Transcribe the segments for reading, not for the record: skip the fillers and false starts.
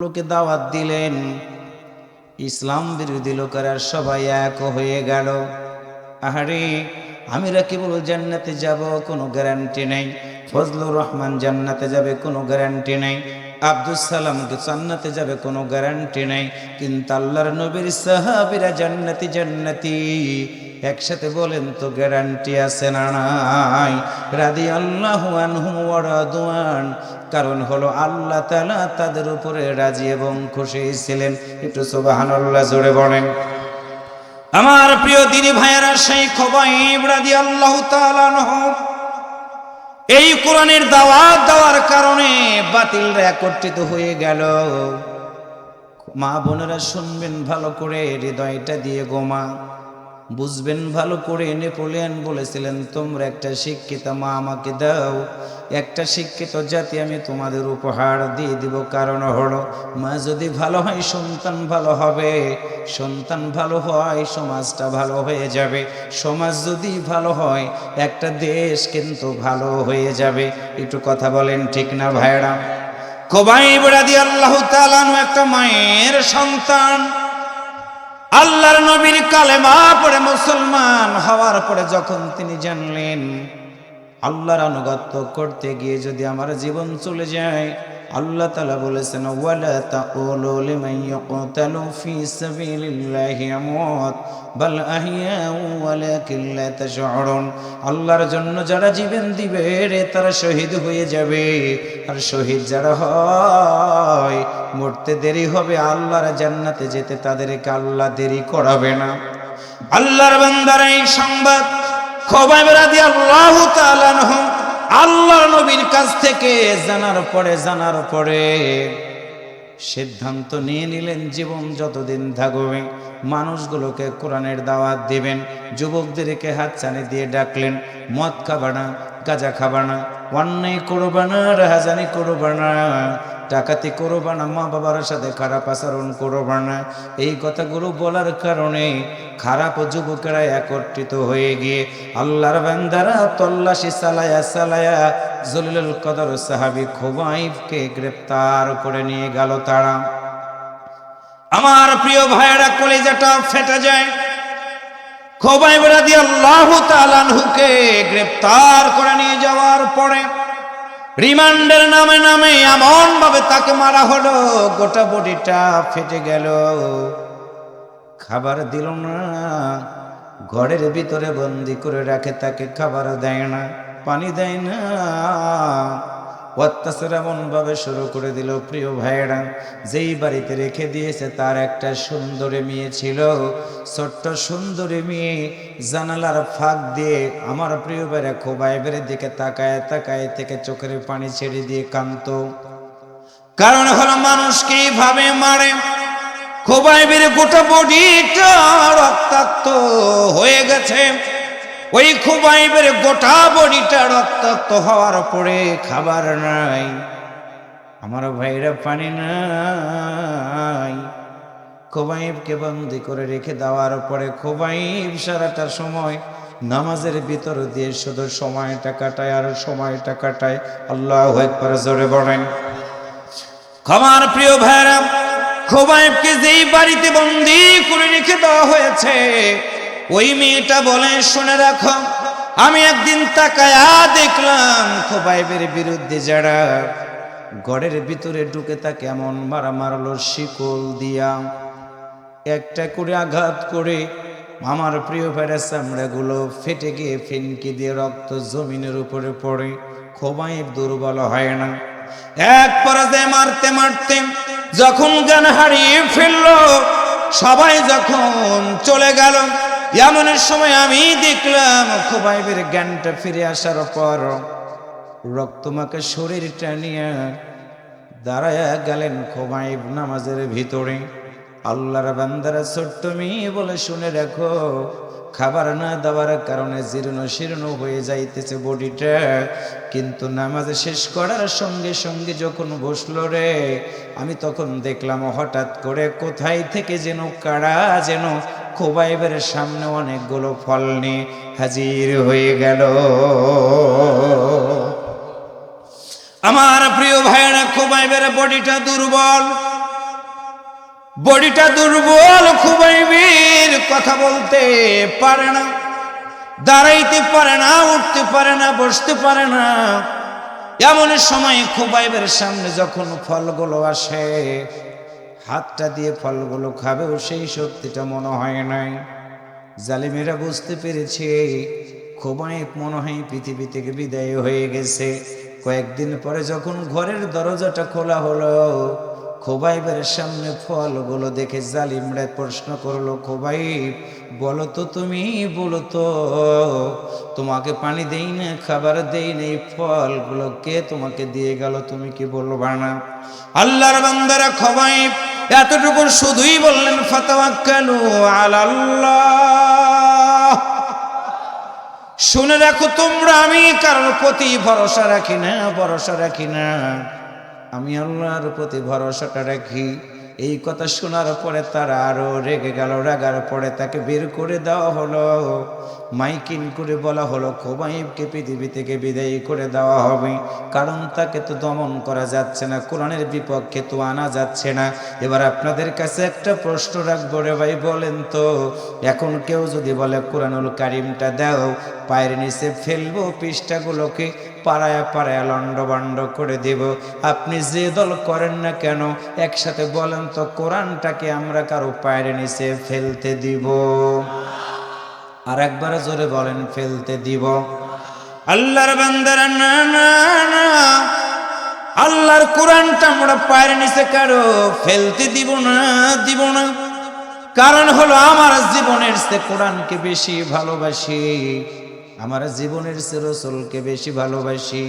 লোকে দাওয়াত দিলেন, ইসলাম বিরোধী লোকেরা সবাই এক হয়ে গেল। আহারে, আমিরা কেবল জান্নাতে যাব কোনো গ্যারান্টি নেই, ফজলুর রহমান জান্নাতে যাবে কোনো গ্যারান্টি নেই, আব্দুস সালামকে জান্নাতে যাবে কোনো গ্যারান্টি নেই, কিন্তু আল্লাহর নবীর সাহাবীরা জান্নাতি জান্নাতি একসাথে বলেন তো গ্যারান্টি আছে না নাই? রাদিয়াল্লাহু আনহুম ওয়া রাদওয়ান, কারণ হলো আল্লাহ তাআলা তাদের উপরে রাজি এবং খুশি ছিলেন। একটু সুবহানাল্লাহ জোরে বলেন। আমার প্রিয় দিনী ভাইয়েরা, সেই খুবাইব রাদিয়াল্লাহু তাআলা আনহু এই কোরআনের দাওয়াত দেওয়ার কারণে বাতিলরা একত্রিত হয়ে গেল। মা বোনেরা শুনবেন ভালো করে, হৃদয়টা দিয়ে গোমা বুঝবেন ভালো করে। নেপোলিয়ন বলেছিলেন, তোমরা একটা শিক্ষিত মা আমাকে দাও, একটা শিক্ষিত জাতি আমি তোমাদের উপহার দিয়ে দিব। কারণ হলো, মা যদি ভালো হয় সন্তান ভালো হবে, সন্তান ভালো হয় সমাজটা ভালো হয়ে যাবে, সমাজ যদি ভালো হয় একটা দেশ কিন্তু ভালো হয়ে যাবে। একটু কথা বলেন ঠিক না ভাইরা? খুবাইব রাদিয়াল্লাহু তাআলা আনহু একটা মায়ের সন্তান। আল্লাহর নবীর কালেমা পড়ে মুসলমান হওয়ার পরে যখন তিনি জানলেন আল্লাহর আনুগত্য করতে গিয়ে যদি আমার জীবন চলে যায়, আল্লাহ তাআলা বলেছেন, ওয়ালা তাকুলু লিমান ইয়াকতালু ফি সাবিলিল্লাহি আমওয়াত বাল আহইয়াউ ওয়ালাকিন লা তাশউরুন। আল্লাহর জন্য যারা জীবন দিবে রে তারা শহীদ হয়ে যাবে, আর শহীদ যারা হয় মরতে দেরি হবে, আল্লাহর জান্নাতে যেতে তাদেরকে আল্লাহ দেরি করাবে না। আল্লাহর বান্দার এই সংবাদ খুবাইব রাদিয়াল্লাহু তাআলা আনহু আল্লাহর নবীর কাছ থেকে জানার পরে সিদ্ধান্ত নিয়ে নিলেন, জীবন যতদিন থাকবে মানুষগুলোকে কোরআনের দাওয়াত দিবেন। যুবকদেরকে হাতছানি দিয়ে ডাকলেন, মদ খাবা না, গাঁজা খাবা না, অন্যায় করবা না, রাহাজানি করবা না, ডাকাতি করবা না, মা বাবার সাথে খারাপ আচরণ করবা না। এই কথাগুলো বলার কারণে খারাপ যুবকেরা একত্রিত হয়ে গিয়ে আল্লাহর বান্দারা তল্লাশি চালায়া জলিলুল কদর সাহাবী খুবাইবকে গ্রেফতার করে নিয়ে গেল তারা। আমার প্রিয় ভাইয়েরা, কলিজাটা ফেটে যায়। খুবাইব রাদিয়াল্লাহু তাআলা আনহুকে গ্রেফতার করে নিয়ে যাওয়ার পরে রিমান্ডের নামে এমন ভাবে তাকে মারা হলো, গোটা বডিটা ফেটে গেল। খাবার দিল না, ঘরের ভিতরে বন্দি করে রাখে, তাকে খাবার দেয় না, পানি দেয় না, অত্যাচার এমন ভাবে শুরু করে দিল। প্রিয় ভাইয়েরা, যেই বাড়িতে রেখে দিয়েছে তার একটা সুন্দরী মেয়ে ছিল, ছোট্ট সুন্দরী মেয়ে জানালার ফাঁক দিয়ে আমার প্রিয় ভাইরা খুবাইবের দিকে তাকায় থেকে চোখের পানি ছেড়ে দিয়ে কাঁদতো। কারণ হলো মানুষকে এইভাবে মারে। খুবাইবের গোটা বডিটা রক্তাক্ত হয়ে গেছে। ওই খুবাইবের গোটা বডিটা রক্তাক্ত হওয়ার পরে খাবার নাই, আমার ভাইরা পানি নাই। খুবাইবকে বন্দি করে রেখে দেওয়ার পরে খুবাইব সারাটা সময় নামাজের ভিতর দিয়ে শুধু সময়টা কাটায় আর সময়টা কাটায়। আল্লাহু আকবার জোরে বলেন। আমার প্রিয় ভাইরা, খুবাইবকে যেই বাড়িতে বন্দি করে রেখে দেওয়া হয়েছে, ওই মেয়েটা বলে, শুনে রাখো, আমি একদিন তাকায়া দেখলাম খুবাইবের বিরুদ্ধে যারা ঘরের ভিতরে ঢুকে তাকে এমন মারা মারলো, শিকল দিয়া একটা করে আঘাত করে আমার প্রিয় ভাইরা চামড়াগুলো ফেটে গিয়ে ফিনকি দিয়ে রক্ত জমিনের উপরে পড়ে। খুবাইব দুর্বল হয় না। এক পর্যায়ে মারতে মারতে যখন জ্ঞান হারিয়ে ফেললো, সবাই যখন চলে গেল, এমন সময় আমি দেখলাম খুবাইবের জ্ঞানটা ফিরে আসার পর রক্তমাখা শরীরটা নিয়ে দাঁড়ায়া গেলেন খুবাইব নামাজের ভিতরে। আল্লাহর বান্দারা, ছোট্ট মেয়ে বলে, শুনে রাখো, খাবার না দেওয়ার কারণে জীর্ণ শীর্ণ হয়ে যাইতেছে বডিটা, কিন্তু নামাজ শেষ করার সঙ্গে সঙ্গে যখন বসলো রে, আমি তখন দেখলাম হঠাৎ করে কোথায় থেকে যেন কারা যেন খুবাইবের সামনে অনেকগুলো ফল নিয়ে হাজির হয়ে গেল। আমার প্রিয় ভাইরা, খুবাইবের বডিটা দুর্বল, বডিটা দুর্বল, খুবাইবের কথা বলতে পারে না, দাঁড়াইতে পারে না, উঠতে পারে না, বসতে পারে না। এমন সময় খুবাইবের সামনে যখন ফলগুলো আসে, হাতটা দিয়ে ফলগুলো খাবেও সেই শক্তিটা মনে হয় নাই। জালিমেরা বুঝতে পেরেছে খুবাইব মনে হয় পৃথিবী থেকে বিদায় হয়ে গেছে। কয়েকদিন পরে যখন ঘরের দরজাটা খোলা হলো, খুবাইবের সামনে ফলগুলো দেখে জালিমরা প্রশ্ন করলো, খুবাইব বলো তো, তুমি বলো তো, তোমাকে পানি দেই না, খাবার দেই না, এই ফলগুলো কে তোমাকে দিয়ে গেল, তুমি কি বলবা না? আল্লাহর বান্দারা খুবাইব এতটুকু শুধুই বললেন, ফাতাওয়াক্কালু আলাল্লাহ। শুনে রাখো তোমরা, আমি কারোর প্রতি ভরসা রাখি না, ভরসা রাখি না, আমি আল্লাহর প্রতি ভরসাটা রাখি। এই কথা শোনার পরে তারা আরো রেগে গেল। রাগার পরে তাকে বের করে দেওয়া হলো, মাইকিং করে বলা হলো খুবাইবকে পৃথিবী থেকে বিদায়ী করে দেওয়া হবে, কারণ তাকে তো দমন করা যাচ্ছে না, কোরআনের বিপক্ষে তো আনা যাচ্ছে না। এবার আপনাদের কাছে একটা প্রশ্ন রাখবো রে ভাই, বলেন তো, এখন কেউ যদি বলে কোরআনুল কারিমটা দাও, পায়ের নিচে ফেলবো, পৃষ্ঠাগুলোকে পাড়ায় পাড়ায় লন্ডভন্ড করে দেব, আপনি যে দল করেন না কেন একসাথে বলেন তো, কোরআনটাকে আমরা কারো পায়ের নিচে ফেলতে দিব? আর একবার জোরে বলেন, ফেলতে দিব? আল্লাহর বান্দারা, না না না, আল্লাহর কোরআনটা আমরা পায়ের নিচে কারো ফেলতে দিব না, দিব না। কারণ হলো আমার জীবনের চেয়ে কোরআনকে বেশি ভালোবাসি, আমার জীবনের চেয়ে রসুলকে বেশি ভালোবাসি।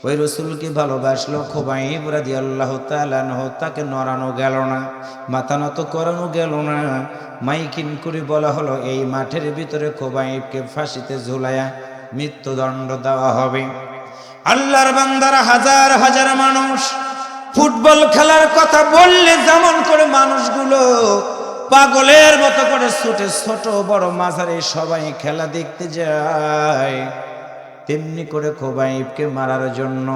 ওই রসুলকে ভালোবাসলো খুবাইব রাদিয়াল্লাহু তাআলা আনহু, তাকে নড়ানো গেল না, মাথা নত করানো গেল না। মাইকিং করে বলা হলো, এই মাঠের ভিতরে খুবাইবকে ফাঁসিতে ঝুলায়া মৃত্যুদণ্ড দেওয়া হবে। আল্লাহর বান্দারা, হাজার হাজার মানুষ ফুটবল খেলার কথা বললে যেমন করে মানুষগুলো পাগলের মতো করে ছুটে, ছোট বড় মাঝারি সবাই খেলা দেখতে যায়, তেমনি করে খুবাইবকে মারার জন্য,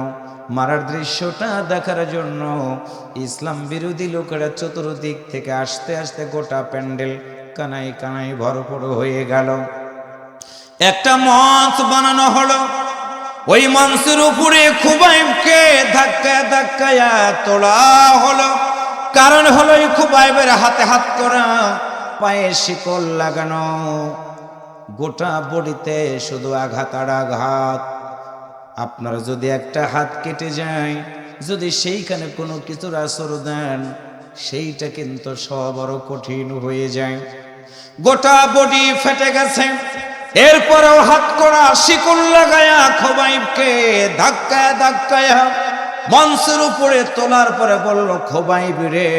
মারার দৃশ্যটা দেখার জন্য ইসলাম বিরোধী লোকেরা চতুর্দিক থেকে আসতে আসতে গোটা প্যান্ডেল কানাই কানাই ভরপুর হয়ে গেল। একটা মঞ্চ বানানো হলো, ওই মঞ্চের উপরে খুবাইবকে ধাক্কায় ধাক্কায় তোলা হলো। কারণ হলো এই খুবাইবের হাতে হাত করা, পায়ে শিকল লাগানো, গোটা বডিতে শুধু আঘাত আর আঘাত। আপনার যদি একটা হাত কেটে যায়, যদি সেইখানে কোনো কিছুর আসর দেন, সেইটা কিন্তু সব আরো কঠিন হয়ে যায়। গোটা বডি ফেটে গেছে, এরপরেও হাত করা শিকল লাগায়া খুবাইবকে ধাক্কায় ধাক্কায়া মঞ্চের উপরে তোলার পরে বলল, খুবাইব রে,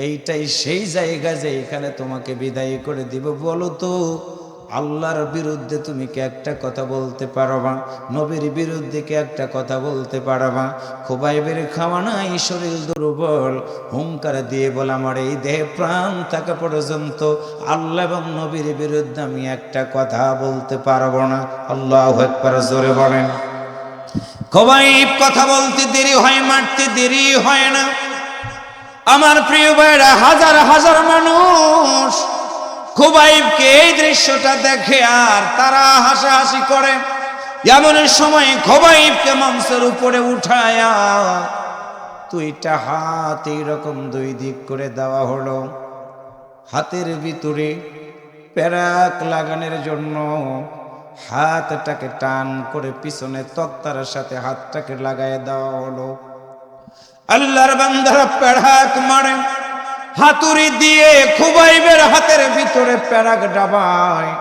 এইটাই সেই জায়গা যে এখানে তোমাকে বিদায় করে দিব। বলো তো, আল্লাহর বিরুদ্ধে তুমি কি একটা কথা বলতে পারবা? নবীর বিরুদ্ধে কি একটা কথা বলতে পারবা? খুবাইবের খাওয়া নাই, শরীর দুর্বল, হুঙ্কার দিয়ে বলে, আমার এই দেহে প্রাণ থাকা পর্যন্ত আল্লাহ এবং নবীর বিরুদ্ধে আমি একটা কথা বলতে পারবো না। আল্লাহু আকবার, জোরে বলেন। খুবাইব কথা বলতে দেরি হয়, মারতে দেরি হয় না। আমার প্রিয় ভাইরা, হাজার হাজার মানুষ খুবাইবকে এই দৃশ্যটা দেখে আর তারা হাসাহাসি করে। এমন সময় খুবাইবকে মঞ্চের উপরে উঠায়া দুইটা হাত এইরকম দুই দিক করে দেওয়া হলো। হাতের ভিতরে প্যারাক লাগানোর জন্য হাতটাকে টান করে পিছনে তক্তার সাথে হাতটাকে লাগায় দেওয়া হলো। আল্লাহর বান্দারা প্যারাক মারে, হাতুড়ি দিয়ে খুবাইবের হাতের ভিতরে প্যারাক ডাবায়।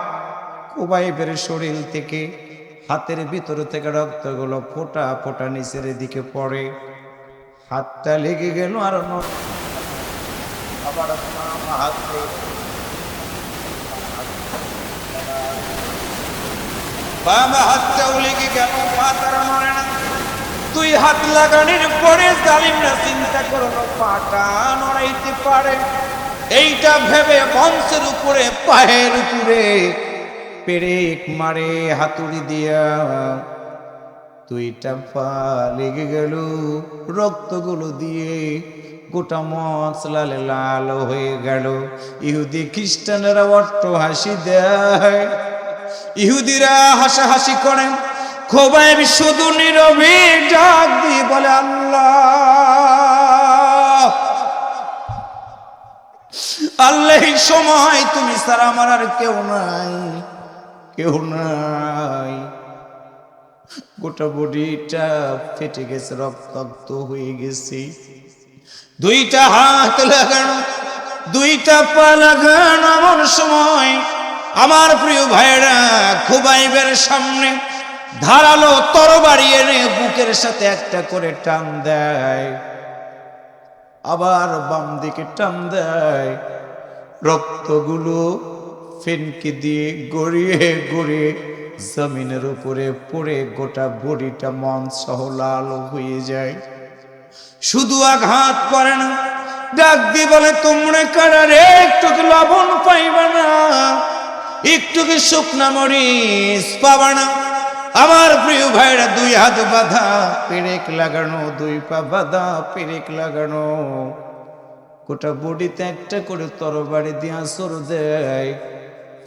খুবাইবের শরীর থেকে, হাতের ভিতর থেকে রক্তগুলো ফোঁটা ফোঁটা নিচের দিকে পড়ে। হাতটা লেগে গেল, আর আবার হাতে বাবা হাতটাও লেগে গেল, পাতার মরে না। তুই হাত লাগানোর পরে জালিমরা চিন্তা করলো পাটা নড়াইতে পারে, এইটা ভেবে মঞ্চের উপরে পায়ের উপরে পেরেক মারে হাতুড়ি দিয়া। দুইটা পা লেগে গেল, রক্তগুলো দিয়ে গোটা মঞ্চ লালে লাল হয়ে গেল। ইহুদি খ্রিস্টানেরা অট্ট হাসি দেয়, ইহুদিরা হাসাহাসি করে। খোবাইব শুধু নীরবে ডাক দিয়ে বলে, আল্লাহ আল্লাহ, এই সময় তুমি ছাড়া আমার আর কেউ নাই, কেউ নাই। গোটা বডিটা ফেটে গেছে, রক্তাক্ত হয়ে গেছে। দুইটা হাত লাগানো, দুইটা পা লাগানো। এমন সময় আমার প্রিয় ভাইরা খোবাইবের সামনে ধারালো তরবারি এনে বুকের সাথে একটা করে টান দেয়, আবার বাম দিকে টান দেয়। রক্তগুলো ফেনকে দিয়ে গড়িয়ে গড়িয়ে জমিনের উপরে পড়ে গোটা বডিটা মন সহ লাল হয়ে যায়। শুধু আঘাত করে না, ডাক দিয়ে বলে, তোমরা কারা রে? একটু কি লবণ পাইবা না? একটু কি শুকনা মরিচ পাবা না? আমার প্রিয় ভাইরা দুই হাত বাঁধা, পেরেক লাগানো, দুই পা বাঁধা, পেরেক লাগানো। গোটা বডিতে একটা করে তরবারি দিয়ে আঁচড় দেয়,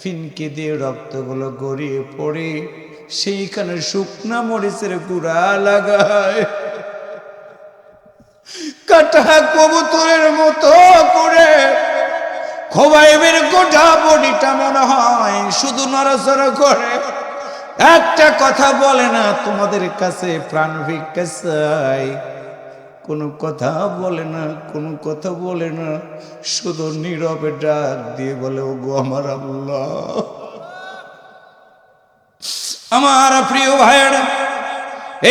ফিনকে দিয়ে রক্তগুলো গড়িয়ে পড়ে সেইখানে শুকনা মরিচের গুঁড়া লাগায়। কাটা কবুতরের মতো করে খোবাইবের গোটা বডিটা মনে হয় শুধু নড়াচড়া করে, একটা কথা বলে না। তোমাদের কাছে প্রাণ ভিক্ষা চাই, কোনো কথা বলে না, কোনো কথা বলে না, শুধু নীরবে ডাক দিয়ে বলে, ওগো আমার আল্লাহ। আমার প্রিয় ভাইয়েরা,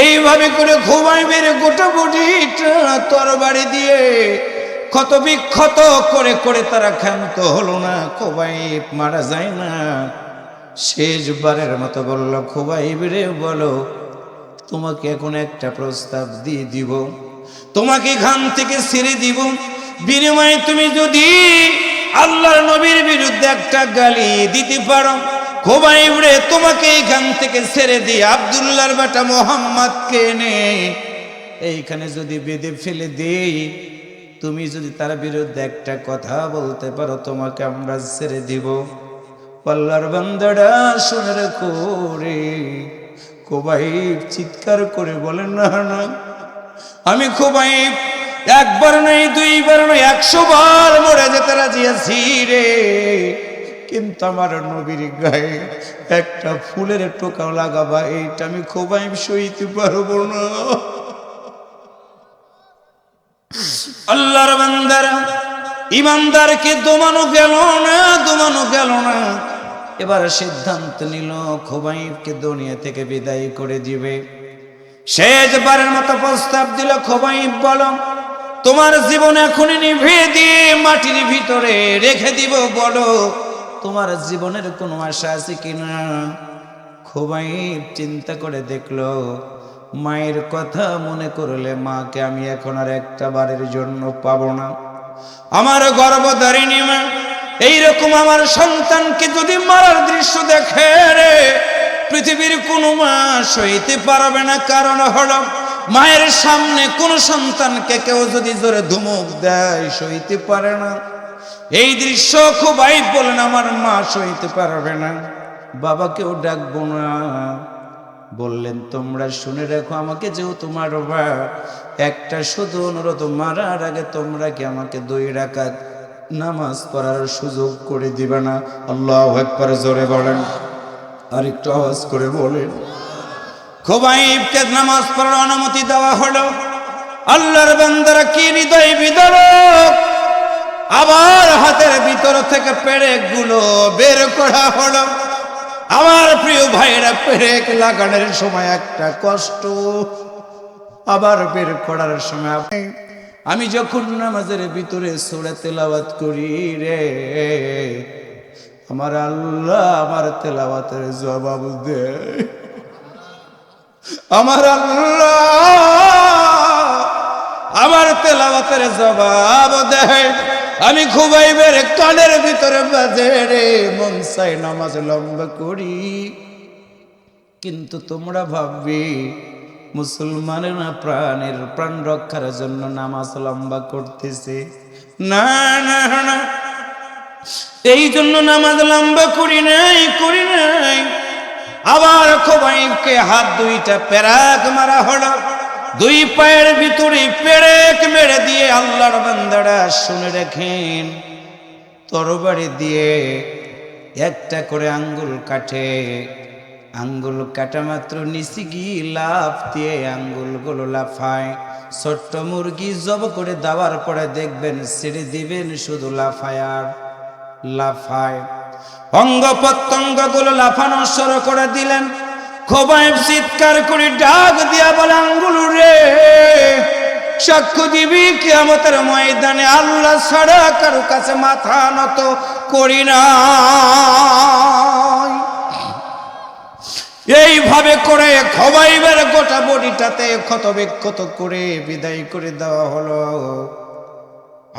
এইভাবে করে খোবাইবের গোটা বডিটা তরবারি দিয়ে ক্ষত বিক্ষত করে করে তারা ক্ষান্ত হলো না। খোবাইব মারা যায় না। শেষবারের মতো বলল, খোবাইব রে বলো, তোমাকে এখন একটা প্রস্তাব দিয়ে দিব, তোমাকে এখান থেকে ছেড়ে দিব। বিনিময়ে তুমি যদি আল্লাহর নবীর বিরুদ্ধে একটা গালি দিতে পারো, খোবাইব রে তোমাকে এখান থেকে ছেড়ে দিয়ে আব্দুল্লাহর বেটা মোহাম্মদকে এনে এইখানে যদি বেঁধে ফেলে দেই, তুমি যদি তার বিরুদ্ধে একটা কথা বলতে পারো, তোমাকে আমরা ছেড়ে দিব। আল্লাহর বান্দারা শুনে রেখো রে। খোবাইব চিৎকার করে বলে, না না, আমি খোবাইব একবার নয়, দুইবার নয়, 100 বার মরে যেতে রাজি আছি রে, কিন্তু আমার নবীর গায়ে একটা ফুলের টোকাও লাগাবা, এইটা আমি খোবাইব সইতে পারবো না। আল্লাহর বান্দারা, ইমানদারকে দমানো গেল না, দমানো গেল না। এবার সিদ্ধান্ত নিল খোবাইবকে দুনিয়া থেকে বিদায় করে দিবে। শেষবারের মতো প্রস্তাব দিল, খোবাইব বলো, তোমার জীবন এখনই নিভিয়ে দিয়ে মাটির ভিতরে রেখে দিব, বলো তোমার জীবনের কোনো আশা আছে কিনা। খোবাইব চিন্তা করে দেখলো, মায়ের কথা মনে করলে মাকে আমি এখন আর একটা বারের জন্য পাবো না। আমার গর্ভধারিণী মা এইরকম আমার সন্তানকে যদি মারার দৃশ্য দেখে রে, পৃথিবীর কোনো মা সইতে পারবে না। কারণ হলো, মায়ের সামনে কোন সন্তানকে কেউ যদি জোরে ধুমুক দেয় সইতে পারে না। এই দৃশ্য খোবাইব বলেন, আমার মা সইতে পারবে না, বাবাকেও ডাকবো না। বললেন, তোমরা শুনে রাখো, আমাকে যেহেতু মারবা, একটা শুধু অনুরোধ, মারার আগে তোমরা কি আমাকে 2 রাকাত নামাজ পড়ার সুযোগ করে দিবে না? আল্লাহু আকবার জোরে বলেন, আর একটু আওয়াজ করে বলেন। খোবাইবকে নামাজ পড়ার অনুমতি দেওয়া হলো। আল্লাহর বান্দারা কি হৃদয় বিদারক, আবার হাতের ভিতর থেকে পেরেকগুলো বের করা হলো। আমার প্রিয় ভাইরা, পেরেক লাগানোর সময় একটা কষ্ট, আবার বের করার সময়। আমি যখন নামাজের ভিতরে সূরা তেলাওয়াত করি রে, আমার আল্লাহ আমার তেলাওয়াতের জবাব দেয়। আমার আল্লাহ আমার তেলাওয়াতের জবাব দেয়। আমি খোবাইবের কানের ভিতরে বাজে রে, মন চাই নামাজ লম্বা করি, কিন্তু তোমরা ভাববে মুসলমানেরা প্রাণের প্রাণ রক্ষার জন্য নামাজ লম্বা করতেছে। না না না, এই জন্য নামাজ লম্বা করি নাই। আবার খোবাইবকে হাত দুইটা পেরাক মারা হলো, দুই পায়ের ভিতরে পেরেক মেরে দিয়ে আল্লাহর বান্দারা শুনে রাখেন, তরবারি দিয়ে একটা করে আঙ্গুল কাটে, আঙ্গুল কাটা মাত্র নিচে গিয়ে লাফ দিয়ে আঙ্গুলগুলো লাফায়। ছোট্ট মুরগি জব করে দেওয়ার পরে দেখবেন ছেড়ে দিবেন শুধু লাফায় আর লাফায়। অঙ্গ প্রত্যঙ্গ গুলো লাফানো শুরু করে দিলেন। খোবাইব চিৎকার করে ডাক দিয়া বলে, আঙ্গুল রে, সাক্ষ্য দিবি কিয়ামতের ময়দানে আল্লাহ ছাড়া কারো কাছে মাথা নত করি না। এইভাবে করে খোবাইবের গোটা বডিটাতে ক্ষত বিক্ষত করে বিদায় করে দেওয়া হলো।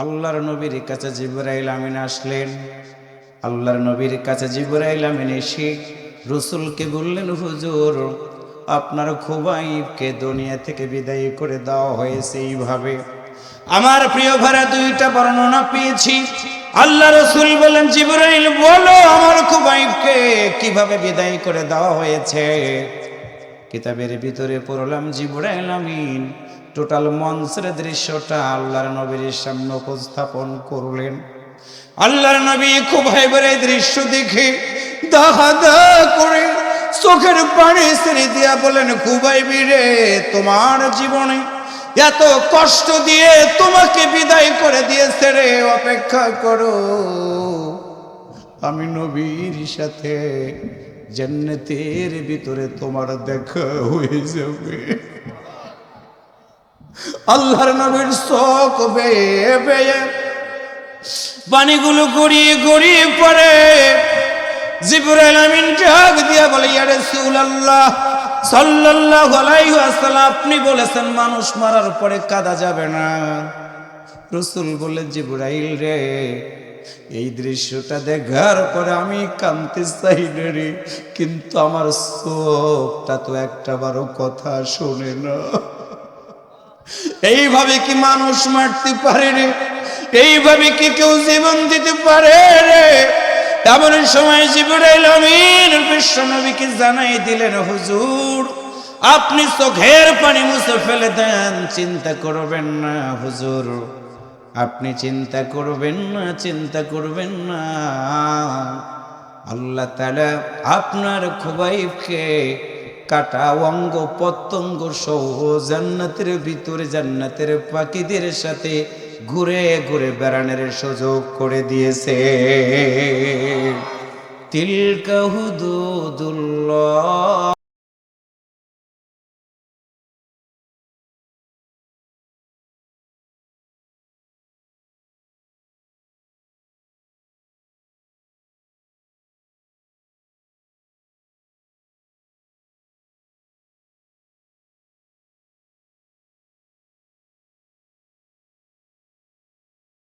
আল্লাহর নবীর কাছে জিবরাইল আমিন আসলেন। আল্লাহর নবীর কাছে জিবরাইল আমিন এসে রাসূলকে বললেন, হুজুর, আপনার খোবাইবকে দুনিয়া থেকে বিদায় করে দেওয়া হয়েছে এইভাবে। আমার প্রিয় ভাইরা, দুইটা বর্ণনা পেয়েছি। আল্লাহ রাসূল বলেন, জিবরাইল বলো আমার খোবাইবকে কিভাবে বিদায় করে দেওয়া হয়েছে। কিতাবের ভিতরে পড়লাম, জিবরাইল আমিন টোটাল মঞ্চের দৃশ্যটা আল্লাহর নবীর সামনে উপস্থাপন করলেন। আল্লাহর নবী খোবাইবের এই দৃশ্য দেখে দাহাদা করে চোখের পানি ছেড়ে দিয়া বলেন, খোবাইবি রে, তোমার জীবনে এত কষ্ট দিয়ে তোমাকে বিদায় করে দিয়েছে রে, অপেক্ষা করো, আমি নবীর সাথে জান্নাতের ভিতরে তোমার দেখা হয়ে যাবে। আল্লাহর নবীর চোখ বেয়ে বেয়ে পানিগুলো গড়িয়ে গড়িয়ে পড়ে। জিবরাইল আমিন ডাক দিয়া বলে, ইয়া রাসূলুল্লাহ সাল্লাল্লাহু আলাইহি ওয়াসাল্লাম, আপনি বলেছেন মানুষ মারার পরে কাঁদা যাবে না। রাসূল বলে, জিবরাইল রে, এই দৃশ্যটা দেখার পরে আমি কাঁদতে চাই রে, কিন্তু আমার চোখটা তো একটা বারো কথা শোনে না। এইভাবে কি মানুষ মারতে পারে রে? এইভাবে কি কেউ জীবন দিতে পারে রে? এমন সময় জিবরাইল আমিন বিশ্ব নবীকে জানাই দিলেন, হুজুর, আপনি চোখের পানি মুছে ফেলে দেন, চিন্তা করবেন না হুজুর, আপনি চিন্তা করবেন না। আল্লাহ তাআলা আপনার খোবাইবকে কাটা অঙ্গ প্রত্যঙ্গ সহ জান্নাতের ভিতরে জান্নাতের পাখিদের সাথে ঘুরে ঘুরে বেড়ানোর সুযোগ করে দিয়েছে। তিলকা হুদুদুল